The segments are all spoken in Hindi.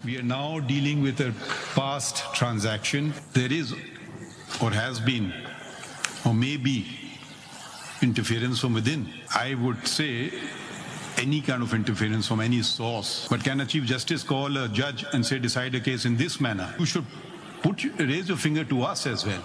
We are now dealing with a past transaction. There is or has been or may be interference from within. I would say any kind of interference from any source. But can a Chief Justice call a judge and say decide a case in this manner? You should raise your finger to us as well.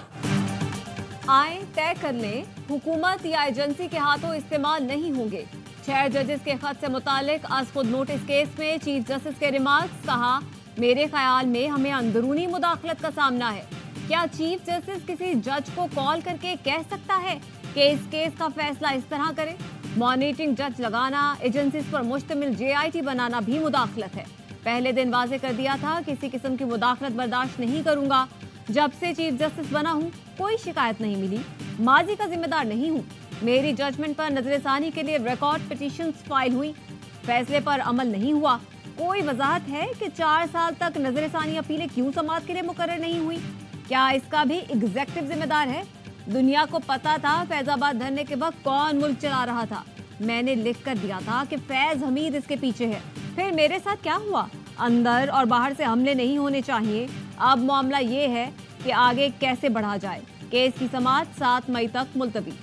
आए तय कर लें, हुकूमत या एजेंसी के हाथों इस्तेमाल नहीं होंगे। 6 जजेस के खत से मुतालिक आज खुद नोटिस केस में चीफ जस्टिस के रिमार्क्स। कहा, मेरे ख्याल में हमें अंदरूनी मुदाखलत का सामना है। क्या चीफ जस्टिस किसी जज को कॉल करके कह सकता है कि इस केस का फैसला इस तरह करे? मॉनिटरिंग जज लगाना, एजेंसीज पर मुश्तमिल JIT बनाना भी मुदाखलत है। पहले दिन वाजे कर दिया था, किसी किस्म की मुदाखलत बर्दाश्त नहीं करूंगा। जब से चीफ जस्टिस बना हूं, कोई शिकायत नहीं मिली। माजी का जिम्मेदार नहीं हूं। मेरी जजमेंट पर नजरसानी के लिए रिकॉर्ड पिटीशंस फाइल हुई, फैसले पर अमल नहीं हुआ। कोई वजाहत है कि 4 साल तक नजरसानी अपीलें क्यों समाअत के लिए मुकर्रर नहीं हुई? क्या इसका भी एग्जीक्यूटिव जिम्मेदार है? दुनिया को पता था फैजाबाद धरने के वक्त कौन मुल्क चला रहा था। मैंने लिख कर दिया था कि फैज हमीद इसके पीछे है। फिर मेरे साथ क्या हुआ? अंदर और बाहर से हमले नहीं होने चाहिए। अब मामला ये है कि आगे कैसे बढ़ा जाए। केस की समाअत 7 मई तक मुलतवी।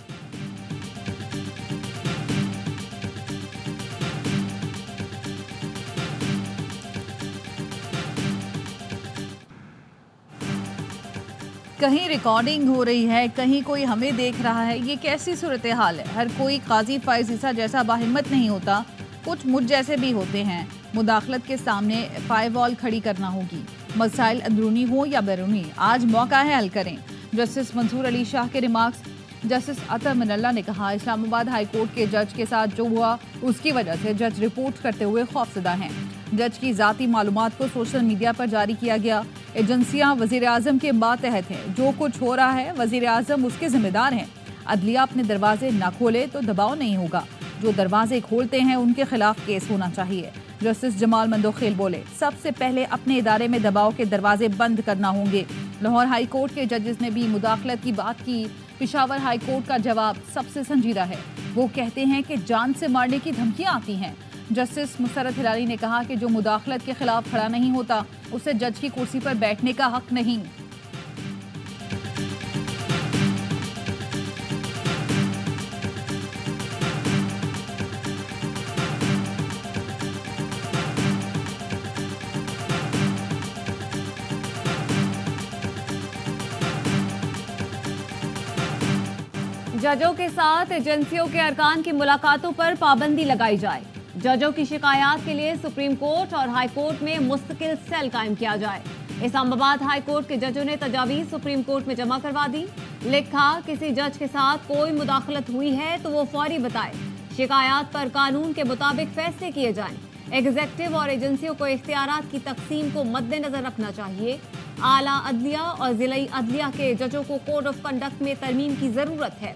कहीं रिकॉर्डिंग हो रही है, कहीं कोई हमें देख रहा है। ये कैसी सूरत हाल है? हर कोई काजी फाइज ईसा जैसा बाहिम्मत नहीं होता, कुछ मुझ जैसे भी होते हैं। मुदाखलत के सामने फायरवॉल खड़ी करना होगी, मसाइल अंदरूनी हो या बैरूनी। आज मौका है, हल करें। जस्टिस मंसूर अली शाह के रिमार्क्स। जस्टिस अतर मिनल्ला ने कहा, इस्लामाबाद हाई कोर्ट के जज के साथ जो हुआ उसकी वजह से जज रिपोर्ट करते हुए खौफजदा हैं। जज की ज़ाती मालूमात को सोशल मीडिया पर जारी किया गया। एजेंसियां वज़ीर आज़म के मातहत हैं। जो कुछ हो रहा है वज़ीर आज़म उसके जिम्मेदार हैं। अदलिया अपने दरवाजे ना खोले तो दबाव नहीं होगा। जो दरवाजे खोलते हैं उनके खिलाफ केस होना चाहिए। जस्टिस जमाल मंदोखेल बोले, सबसे पहले अपने इदारे में दबाव के दरवाजे बंद करना होंगे। लाहौर हाई कोर्ट के जजेस ने भी मुदाखलत की बात की। पेशावर हाई कोर्ट का जवाब सबसे संजीदा है। वो कहते हैं कि जान से मारने की धमकियां आती हैं। जस्टिस मुसरत हिलाली ने कहा कि जो मुदाखलत के खिलाफ खड़ा नहीं होता उसे जज की कुर्सी पर बैठने का हक नहीं। जजों के साथ एजेंसियों के अरकान की मुलाकातों पर पाबंदी लगाई जाए। जजों की शिकायत के लिए सुप्रीम कोर्ट और हाई कोर्ट में मुस्तकिल सेल कायम किया जाए। इस्लामाबाद हाई कोर्ट के जजों ने तजावीज़ सुप्रीम कोर्ट में जमा करवा दी। लिखा, किसी जज के साथ कोई मुदाखलत हुई है तो वो फौरी बताए। शिकायत पर कानून के मुताबिक फैसले किए जाएं। एग्जीक्यूटिव और एजेंसियों को इख्तियारात की तकसीम को मद्देनजर रखना चाहिए। आला अदलिया और जिलाई अदलिया के जजों को कोड ऑफ कंडक्ट में तरमीम की जरूरत है।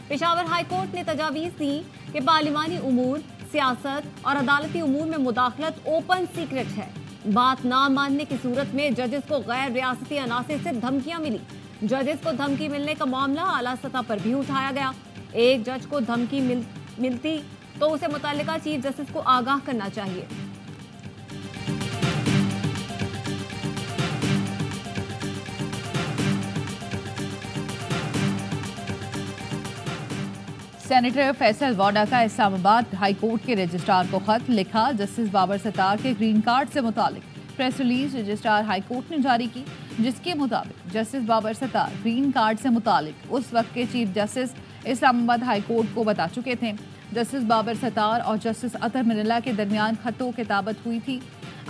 पेशावर हाई कोर्ट ने तजावीज़ दी कि पार्लिमानी उमूर, सियासत और अदालती उमूर में मुदाखलत ओपन सीक्रेट है। बात ना मानने की सूरत में जजेस को गैर रियासती अनासर से धमकियां मिली। जजेस को धमकी मिलने का मामला आला सतह पर भी उठाया गया। एक जज को धमकी मिलती तो उसे मुतल्लिका चीफ जस्टिस को आगाह करना चाहिए। सेनेटर फैसल वाडा का इस्लामाबाद हाई कोर्ट के रजिस्ट्रार को खत। लिखा, जस्टिस बाबर सत्तार के ग्रीन कार्ड से मुतालिक press release registrar high court ने जारी की, जिसके मुताबिक justice Babar Sattar green card से मुतालिक उस वक्त के chief justice Islamabad high court को बता चुके थे। जस्टिस बाबर सत्तार और जस्टिस अतर मिनल्ला के दरमियान खतों किताबत हुई थी।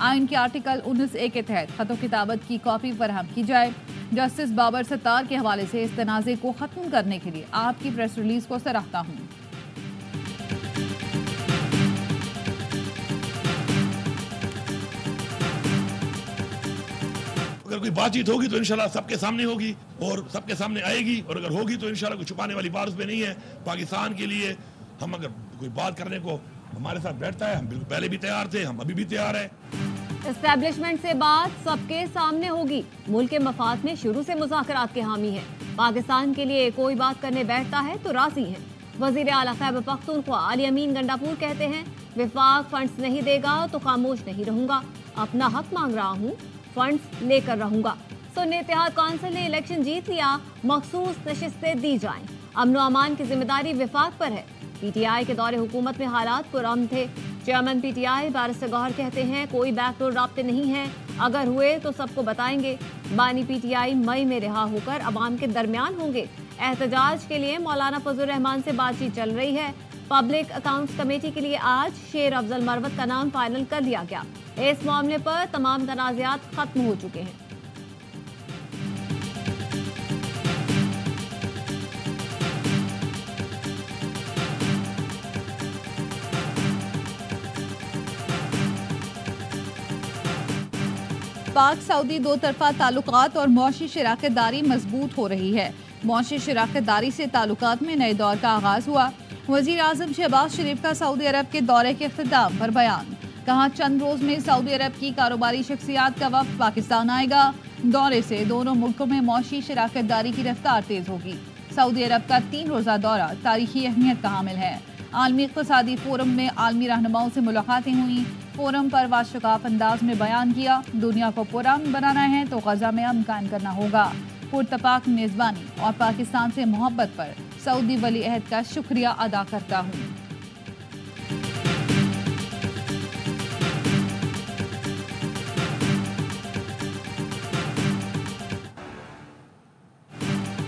आइन के आर्टिकल 19A के तहत खतों किताबत की कॉपी फराहम की जाए। जस्टिस बाबर सत्तार के हवाले से इस तनाज़े को ख़त्म करने के लिए आपकी प्रेस रिलीज को सराहता हूँ। अगर कोई बातचीत होगी तो इंशाल्लाह सबके सामने होगी और सबके सामने आएगी, और अगर होगी तो इंशाल्लाह कोई छुपाने वाली बात उसमें नहीं है। पाकिस्तान के लिए हम अगर कोई बात करने को हमारे साथ बैठता है, हम बिल्कुल पहले भी तैयार थे, हम अभी भी तैयार है। एस्टैब्लिशमेंट से बात सबके सामने होगी। मुल्क के मफाद में शुरू से मुज़ाकरात के हामी हैं। पाकिस्तान के लिए कोई बात करने बैठता है तो राजी हैं। वजीर आला खैबर पख्तूनख्वा अली अमीन गंडापुर कहते हैं, विफाक फंड्स नहीं देगा तो खामोश नहीं रहूंगा, अपना हक मांग रहा हूँ, फंड्स लेकर रहूंगा। सुन्नी इत्तेहाद काउंसिल ने इलेक्शन जीत लिया, मखसूस नशिस्तें दी जाएं, अमन व अमान की जिम्मेदारी विफाक पर है। पीटीआई के दौरे हुकूमत में हालात पुरअमन थे। चेयरमैन पीटीआई बैरिस्टर गौहर कहते हैं, कोई बैकडोर राब्ते नहीं है, अगर हुए तो सबको बताएंगे। बानी पीटीआई मई में रिहा होकर अवाम के दरमियान होंगे। एहतजाज के लिए मौलाना फजल रहमान से बातचीत चल रही है। पब्लिक अकाउंट्स कमेटी के लिए आज शेर अफजल मरवत का नाम फाइनल कर लिया गया। इस मामले पर तमाम तनाज़ात खत्म हो चुके हैं। पाक सऊदी दो तरफा ताल्लुकात और मौशी शराकतदारी मजबूत हो रही है। मौशी शराकतदारी से ताल्लुकात में नए दौर का आगाज हुआ। वजीर आजम शहबाज शरीफ का सऊदी अरब के दौरे के इख्तिताम पर बयान, कहा चंद रोज में सऊदी अरब की कारोबारी शख्सियात का वफ्द पाकिस्तान आएगा। दौरे से दोनों मुल्कों में मौशी शराकतदारी की रफ्तार तेज होगी। सऊदी अरब का 3 रोजा दौरा तारीखी अहमियत का हामिल है। आलमी इक़्तिसादी फोरम में आलमी रहनुमाओं से मुलाकातें हुई। फोरम पर वाशकाफ अंदाज में बयान किया, दुनिया को पुरअमन बनाना है तो गजा में अमन कायम करना होगा। पुरतपाक मेज़बानी और पाकिस्तान से मोहब्बत पर सऊदी वली अहद का शुक्रिया अदा करता हूँ।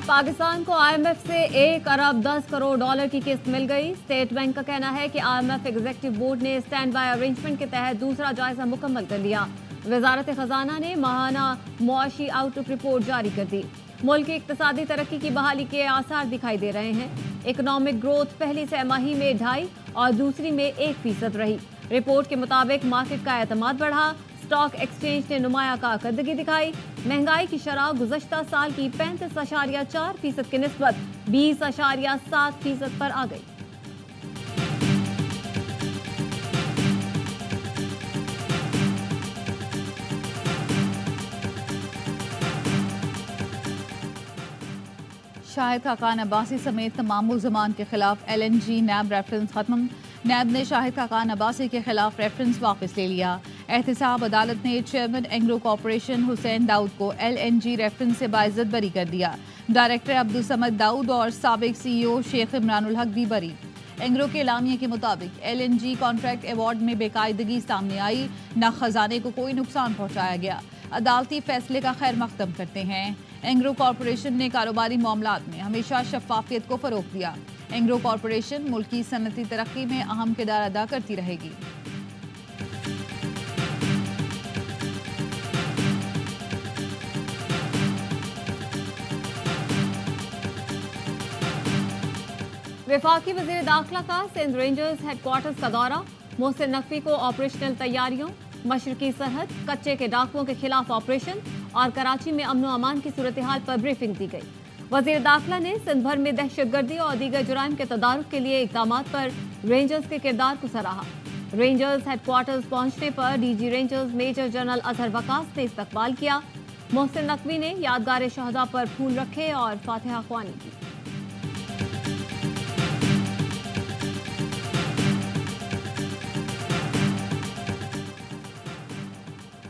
पाकिस्तान को आईएमएफ से 1 अरब 10 करोड़ डॉलर की किस्त मिल गई। स्टेट बैंक का कहना है कि आईएमएफ एग्जीक्यूटिव बोर्ड ने स्टैंड बाय अरेंजमेंट के तहत दूसरा जायजा मुकम्मल कर लिया। वजारत खजाना ने माहाना मुआशी आउटलुक रिपोर्ट जारी कर दी। मुल्क की इक्तिसादी तरक्की की बहाली के आसार दिखाई दे रहे हैं। इकोनॉमिक ग्रोथ पहली तिमाही में 2.5 और दूसरी में 1% रही। रिपोर्ट के मुताबिक मार्केट का एतमाद बढ़ा। स्टॉक एक्सचेंज ने नुमाया कारकर्दगी दिखाई। महंगाई की शरह गुज़श्ता साल की 35.4% की निस्बत 20.7% पर आ गई। शाहिद खाकान अब्बासी समेत तमाम मुल्ज़मान के खिलाफ LNG नैब रेफरेंस खत्म। नैब ने शाहिद खाकान अब्बासी के खिलाफ रेफरेंस वापस ले लिया। एहतसाब अदालत ने चेयरमैन एंग्रो कॉरपोरेशन हुसैन दाऊद को LNG रेफरेंस से बाइज्जत बरी कर दिया। डायरेक्टर अब्दुल समद दाऊद और साबिक CEO शेख इमरानुल हक भी बरी। एंग्रो के एलामिया के मुताबिक LNG कॉन्ट्रैक्ट अवार्ड में बेकायदगी सामने आई, न खजाने को कोई नुकसान पहुंचाया गया। अदालती फैसले का खैर मकदम करते हैं। एंग्रो कॉरपोरेशन ने कारोबारी मामलात में हमेशा शफाफियत को फरोग दिया। एंग्रो कॉरपोरेशन मुल्क की सनती तरक्की में अहम किरदार अदा करती रहेगी। वफाकी वज़ीर दाखिला का सिंध रेंजर्स हेडक्वार्टर्स का दौरा। मोहसिन नकवी को ऑपरेशनल तैयारियों, मशरकी सरहद, कच्चे के डाकुओं के खिलाफ ऑपरेशन और कराची में अमन व अमान की सूरत हाल पर ब्रीफिंग दी गई। वज़ीर दाखिला ने सिंध भर में दहशतगर्दी और दीगर जुराइम के तदारुक के लिए इक़दामात पर रेंजर्स के किरदार को सराहा। रेंजर्स हेडक्वार्टर्स पहुंचने पर DG rangers major general Azhar Waqas ने इस्तकबाल किया। मोहसिन नकवी ने यादगार शहदा पर फूल रखे और फातिहा ख्वानी की।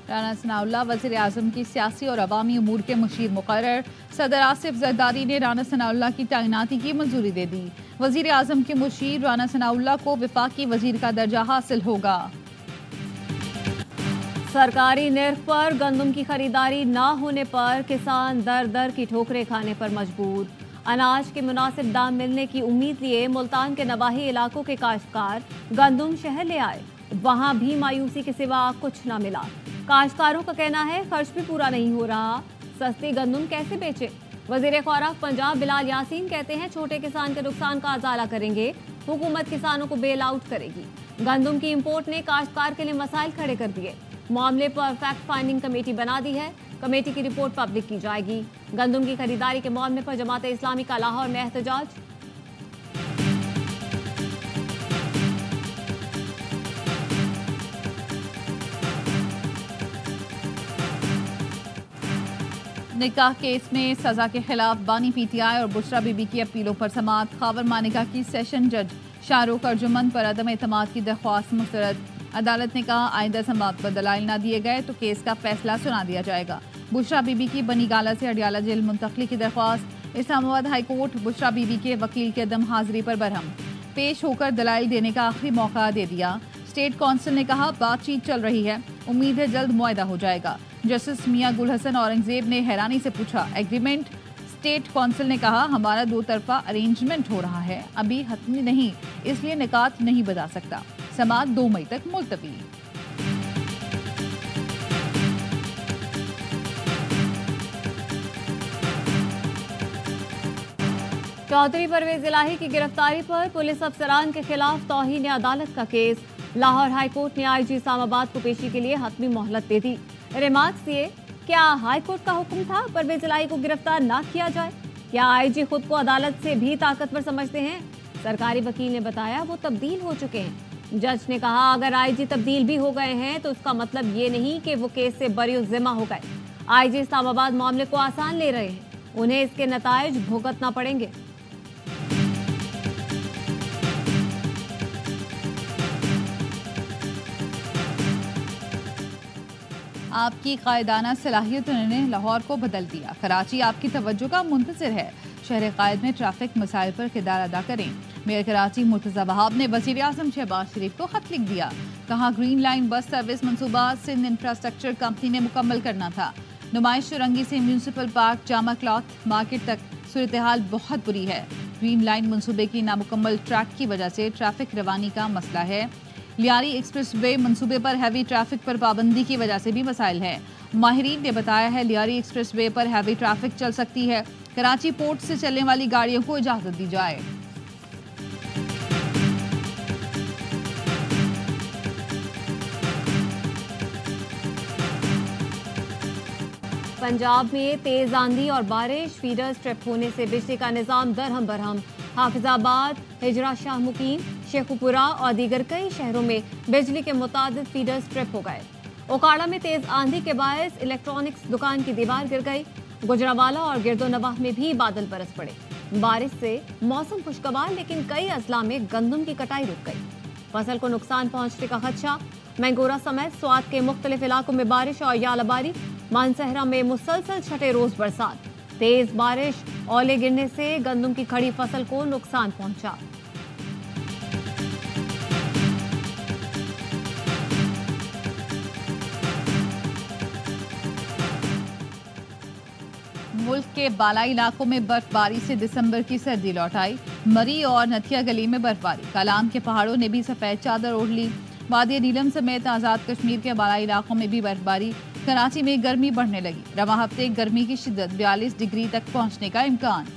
राना सनाउल्लाह वज़ीर आज़म की सियासी और अवामी उमूर के मुशीर मुकर्रर। सदर आसिफ जरदारी ने राना सनाउल्लाह की तैनाती की मंजूरी दे दी। वज़ीर आज़म के मुशीर राना सनाउल्लाह को वफाकी वज़ीर का दर्जा हासिल होगा। सरकारी निर्ख पर गंदम की खरीदारी न होने पर किसान दर दर की ठोकरें खाने पर मजबूर। अनाज के मुनासिब दाम मिलने की उम्मीद लिए मुल्तान के नवाही इलाकों के काश्तकार गंदम शहर ले आए, वहां भी मायूसी के सिवा कुछ न मिला। काश्तकारों का कहना है खर्च भी पूरा नहीं हो रहा, सस्ती गंदम कैसे बेचे। वजीर खुराक पंजाब बिलाल यासीन कहते हैं छोटे किसान के नुकसान का अजाला करेंगे, हुकूमत किसानों को बेल आउट करेगी। गंदम की इंपोर्ट ने काश्तकार के लिए मसाइल खड़े कर दिए। मामले पर फैक्ट फाइंडिंग कमेटी बना दी है, कमेटी की रिपोर्ट पब्लिक की जाएगी। गंदम की खरीदारी के मामले पर जमात इस्लामी का लाहौर में एहतजाज। निकाह केस में सजा के खिलाफ बानी पीटीआई और बुशरा बीबी की अपीलों पर समाअत। खावर मानिका की सेशन जज शाहरुख अर्जुमन पर अदम एतमाद की दरख्वास्त मुस्तरद। अदालत ने कहा आइंदा समाअत पर दलाइल ना दिए गए तो केस का फैसला सुना दिया जाएगा। बुशरा बीबी की बनीगाला से अडियाला जेल मुंतकली की दरख्वास्त। इस्लामाबाद हाई कोर्ट बुशरा बीबी के वकील के अदम हाजिरी पर बरहम। पेश होकर दलाइल देने का आखिरी मौका दे दिया। स्टेट काउंसिल ने कहा बातचीत चल रही है, उम्मीद है जल्द मुआहदा हो जाएगा। जस्टिस मियां गुल हसन औरंगजेब ने हैरानी से पूछा एग्रीमेंट। स्टेट काउंसिल ने कहा हमारा दो तरफा अरेंजमेंट हो रहा है, अभी हतमी नहीं, इसलिए निकात नहीं बता सकता। समाअत 2 मई तक मुलतवी। चौधरी परवेज इलाही की गिरफ्तारी पर पुलिस अफसरान के खिलाफ तौहीन अदालत का केस। लाहौर हाई कोर्ट ने आईजी इस्लामाबाद को पेशी के लिए हतमी मोहलत दे दी। रिमार्क्स दिए, क्या हाई कोर्ट का हुक्म था परवेज इलाही को गिरफ्तार ना किया जाए? क्या आईजी खुद को अदालत से भी ताकतवर समझते हैं? सरकारी वकील ने बताया वो तब्दील हो चुके हैं। जज ने कहा अगर आईजी तब्दील भी हो गए हैं तो इसका मतलब ये नहीं कि वो केस से बरी जिम्मा हो गए। आईजी इस्लामाबाद मामले को आसान ले रहे हैं, उन्हें इसके नताइज भुगतना पड़ेंगे। आपकी कायदाना सलाहियतों ने लाहौर को बदल दिया। कराची आपकी तवज्जो का मुंतज़िर है। शहर कायद में ट्रैफिक मसाइल पर किरदार अदा करें। मेयर कराची मुर्तज़ा वहाब ने वज़ीर आज़म शहबाज शरीफ को खत लिख दिया। कहा ग्रीन लाइन बस सर्विस मनसूबा सिंध इंफ्रास्ट्रक्चर कंपनी ने मुकम्मल करना था। नुमाइश चुरंगी से municipal park Jama cloth market तक सूरत हाल बहुत बुरी है। ग्रीन लाइन मनसूबे की नामुकम्मल ट्रैक की वजह से ट्रैफिक रवानी का मसला है। लियारी एक्सप्रेस वे मनसूबे पर हैवी ट्रैफिक पर पाबंदी की वजह से भी मसाइल है। माहिरीन ने बताया है लियारी एक्सप्रेस वे पर हैवी ट्रैफिक चल सकती है। कराची पोर्ट से चलने वाली गाड़ियों को इजाजत दी जाए। पंजाब में तेज आंधी और बारिश, फीडर स्ट्रिप होने से बिजली का निजाम दरहम बरहम। हाफिजाबाद, हिजरा शाह मुकीम, शेखुपुरा और दीगर कई शहरों में बिजली के मुतादिद फीडर स्ट्रिप हो गए। ओकाड़ा में तेज आंधी के बायस इलेक्ट्रॉनिक्स दुकान की दीवार गिर गई। गुजरावाला और गिरदोनवाह में भी बादल बरस पड़े। बारिश से मौसम खुशगवार, लेकिन कई अजला में गंदम की कटाई रुक गई। फसल को नुकसान पहुंचने का खदशा। मैंगोरा समेत स्वात के मुख्तलिफ इलाकों में बारिश और यालाबारी। मानसहरा में मुसलसल छठे रोज बरसात। तेज बारिश, ओले गिरने से गंदम की खड़ी फसल को नुकसान पहुंचा। मुल्क के बालाई इलाकों में बर्फबारी से दिसंबर की सर्दी लौट आई। मरी और नथिया गली में बर्फबारी। कलाम के पहाड़ों ने भी सफेद चादर ओढ़ ली। वादी नीलम समेत आज़ाद कश्मीर के बालाई इलाकों में भी बर्फबारी। कराची में गर्मी बढ़ने लगी। रवा हफ्ते गर्मी की शिद्दत 42 डिग्री तक पहुंचने का इम्कान।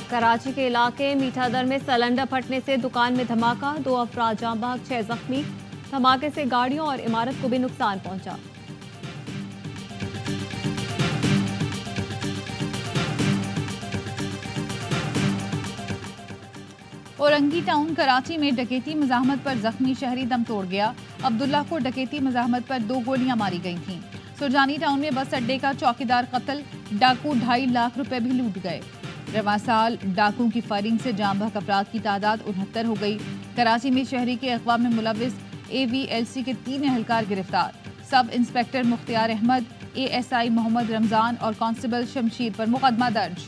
कराची के इलाके मीठा दर में सिलेंडर फटने से दुकान में धमाका, 2 अफराद जाँ बहक, 6 जख्मी। धमाके से गाड़ियों और इमारत को भी नुकसान पहुंचा। औरंगी टाउन कराची में डकैती मज़ाहमत पर जख्मी शहरी दम तोड़ गया। अब्दुल्ला को डकैती मज़ाहमत पर 2 गोलियां मारी गई थीं। सुरजानी टाउन में बस अड्डे का चौकीदार कत्ल, डाकू 2.5 लाख रुपए भी लूट गए। रवां साल डाकू की फायरिंग से जाँ बहक अफराद की तादाद 69 हो गई। कराची में शहरी के अगवा में मुलविस AVLC के 3 एहलकार गिरफ्तार। Sub inspector Mukhtiyar Ahmad, ASI Mohammad Ramzan और कांस्टेबल शमशीर पर मुकदमा दर्ज।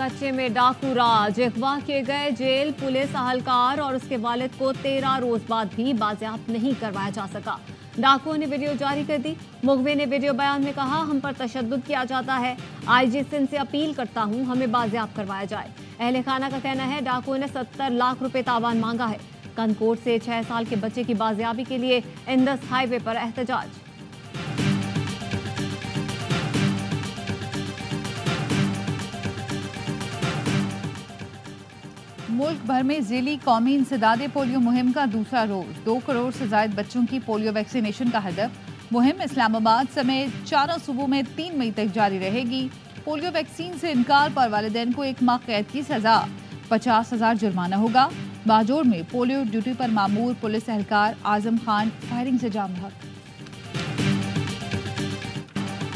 कच्चे में डाकू राज, अगवा किए गए। जेल पुलिस अहलकार और उसके वालिद को 13 रोज बाद भी बाजियाब नहीं करवाया जा सका। डाकुओं ने वीडियो जारी कर दी। मुगवे ने वीडियो बयान में कहा हम पर तशद्दुद किया जाता है। IG सिंध से अपील करता हूं हमें बाजियाब करवाया जाए। अहले खाना का कहना है डाकुओं ने 70 लाख रुपए तावान मांगा है। कनकोट से 6 साल के बच्चे की बाजियाबी के लिए इंदस हाईवे पर एहतजाज। मुल्क भर में ज़िली कौमी इंसदादे पोलियो मुहिम का दूसरा रोज। 2 करोड़ से ज्यादा बच्चों की पोलियो वैक्सीनेशन का हदफ। मुहिम इस्लामाबाद समेत 4 सूबों में 3 मई तक जारी रहेगी। पोलियो वैक्सीन से इनकार पर वालिदैन को 1 माह कैद की सजा, 50,000 जुर्माना होगा। बाजोड़ में पोलियो ड्यूटी पर मामूर पुलिस एहलकार आजम खान फायरिंग से जाम बहक।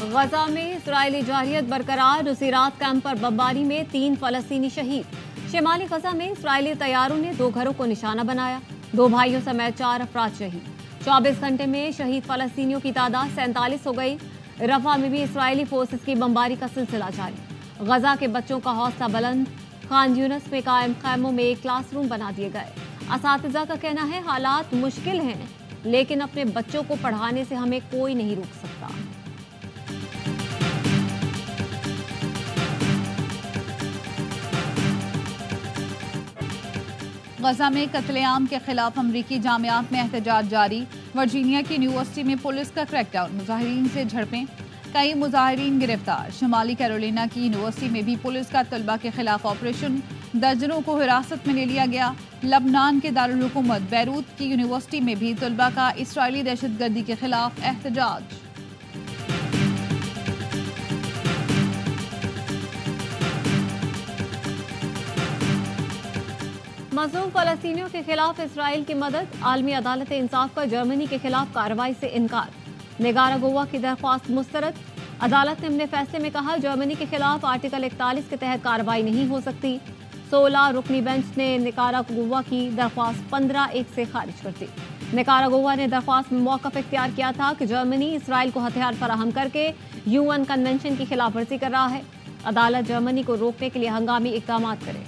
गजा में इजरायली जारियत बरकरार, नुसीरात कैंप पर बमबारी में 3 फलस्तीनी शहीद। शिमाली गजा में इजरायली तैयारों ने 2 घरों को निशाना बनाया, 2 भाइयों समेत 4 अफराद शहीद। 24 घंटे में शहीद फलस्तीनियों की तादाद 47 हो गई। रफा में भी इजरायली फोर्सेस की बमबारी का सिलसिला जारी। गजा के बच्चों का हौसला बुलंद, खान यूनिस में कायम खैमों में क्लासरूम बना दिए गए। असातिज़ा का कहना है हालात मुश्किल हैं, लेकिन अपने बच्चों को पढ़ाने से हमें कोई नहीं रोक सकता। गजा में कत्लेआम के खिलाफ अमरीकी जामियात में एहतजाज जारी। वर्जीनिया की यूनिवर्सिटी में पुलिस का क्रैकडाउन, मुजाहिरीन से झड़पें, कई मुजाहिरीन गिरफ्तार। शिमाली कैरोलिना की यूनिवर्सिटी में भी पुलिस का तलबा के खिलाफ ऑपरेशन, दर्जनों को हिरासत में ले लिया गया। लबनान के दारुल हुकूमत बैरूत की यूनिवर्सिटी में भी तलबा का इसराइली दहशतगर्दी के खिलाफ एहतजाज। मज़लूम फलस्तीनियों के खिलाफ इसराइल की मदद, आलमी अदालत इंसाफ का जर्मनी के खिलाफ कार्रवाई से इनकार। निकारागुआ की दरख्वास्त मुस्तरद। अदालत ने अपने फैसले में कहा जर्मनी के खिलाफ आर्टिकल 41 के तहत कार्रवाई नहीं हो सकती। 16 रुकनी बेंच ने निकारागुआ की दरख्वास्त 15-1 से खारिज कर दी। निकारागुआ ने दरख्वास्त में मौक़िफ़ इख्तियार किया था कि जर्मनी इसराइल को हथियार फराहम करके UN कन्वेंशन की खिलाफ वर्जी कर रहा है। अदालत जर्मनी को रोकने के लिए हंगामी इक़दाम करे।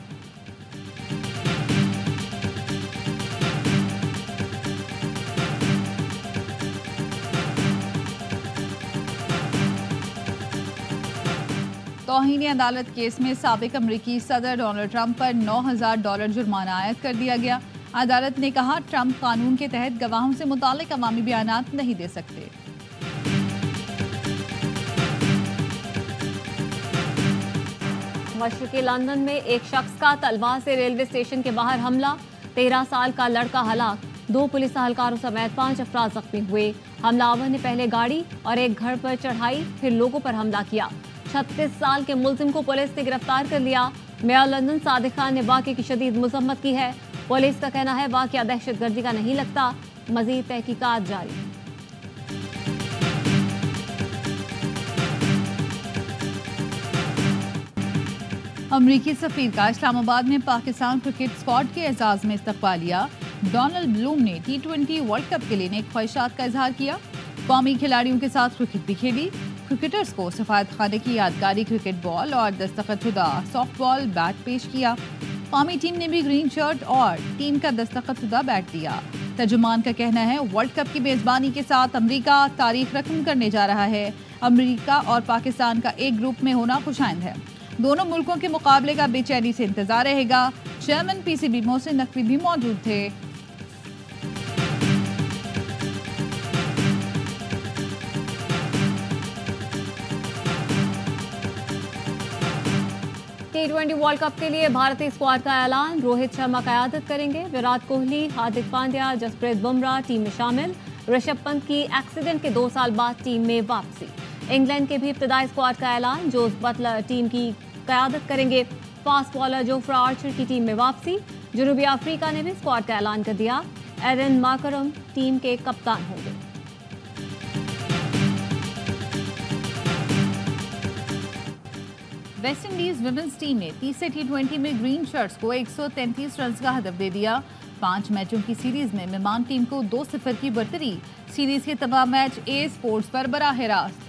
तौहीन अदालत केस में साबिक अमरीकी सदर डोनाल्ड ट्रंप पर $9,000 जुर्माना आयद कर दिया गया। अदालत ने कहा ट्रंप कानून के तहत गवाहों से मुतालिक अवामी बयानात नहीं दे सकते। मशरक़ी लंदन में एक शख्स का तलवार से रेलवे स्टेशन के बाहर हमला, 13 साल का लड़का हलाक, 2 पुलिस एहलकारों समेत 5 अफराद जख्मी हुए। हमलावर ने पहले गाड़ी और एक घर पर चढ़ाई, फिर लोगों पर हमला किया। 36 साल के मुलजिम को पुलिस ने गिरफ्तार कर लिया। मेयर लंदन सादिक खान ने वाक़े की शदीद मज़म्मत की है। पुलिस का कहना है वाक़या दहशतगर्दी का नहीं लगता। मज़ीद तहकीकात जारी। अमरीकी सफ़ीर का इस्लामाबाद में पाकिस्तान क्रिकेट स्क्वाड के एजाज़ में इस्तकबालिया। डोनाल्ड ब्लूम ने T20 वर्ल्ड कप के लिए नेक ख्वाहिशात का इजहार किया। कौमी खिलाड़ियों के साथ क्रिकेट भी खेली। क्रिकेटर्स को सफारत खाने की यादगारी क्रिकेट बॉल और दस्तखतशुदा सॉफ्ट बॉल बैट पेश किया। कौमी टीम ने भी ग्रीन शर्ट और टीम का दस्तखतशुदा बैट दिया। तर्जुमान का कहना है वर्ल्ड कप की मेज़बानी के साथ अमरीका तारीख रकम करने जा रहा है। अमरीका और पाकिस्तान का एक ग्रुप में होना खुशाइंद है। दोनों मुल्कों के मुकाबले का बेचैनी से इंतजार रहेगा। चेयरमैन PCB मोहसिन नकवी भी मौजूद थे। T20 वर्ल्ड कप के लिए भारतीय स्क्वाड का ऐलान। रोहित शर्मा क़यादत करेंगे। विराट कोहली, हार्दिक पांड्या, जसप्रीत बुमराह टीम में शामिल। ऋषभ पंत की एक्सीडेंट के 2 साल बाद टीम में वापसी। इंग्लैंड के भी इब्तदाई स्क्वाड का ऐलान। जोस बटलर टीम की क़यादत करेंगे। फास्ट बॉलर जोफ्रा आर्चर की टीम में वापसी। जनूबी अफ्रीका ने भी स्क्वाड का ऐलान कर दिया। एरन मार्करम टीम के कप्तान होंगे। वेस्ट इंडीज विमेंस टीम ने तीसरे T20 में ग्रीन शर्ट्स को 133 रन का हदफ दे दिया। 5 मैचों की सीरीज में मेहमान टीम को 2-0 की बढ़तरी। सीरीज के तमाम मैच A स्पोर्ट्स पर बराह रास्त।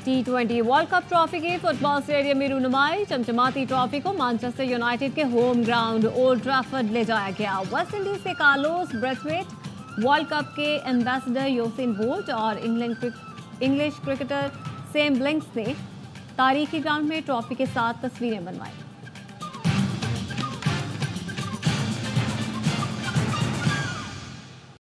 T20 वर्ल्ड कप ट्रॉफी के फुटबॉल स्टेडियम में रूनुमाई। चमचमाती ट्रॉफी को मैनचेस्टर यूनाइटेड के होम ग्राउंड ओल्ड ट्रैफर्ड ले जाया गया। वेस्ट इंडीज से कार्लोस ब्रेथवेट, वर्ल्ड कप के एम्बेसडर यूसेन बोल्ट और इंग्लिश क्रिकेटर सैम ब्लिंक्स ने तारीखी ग्राउंड में ट्रॉफी के साथ तस्वीरें बनवाई।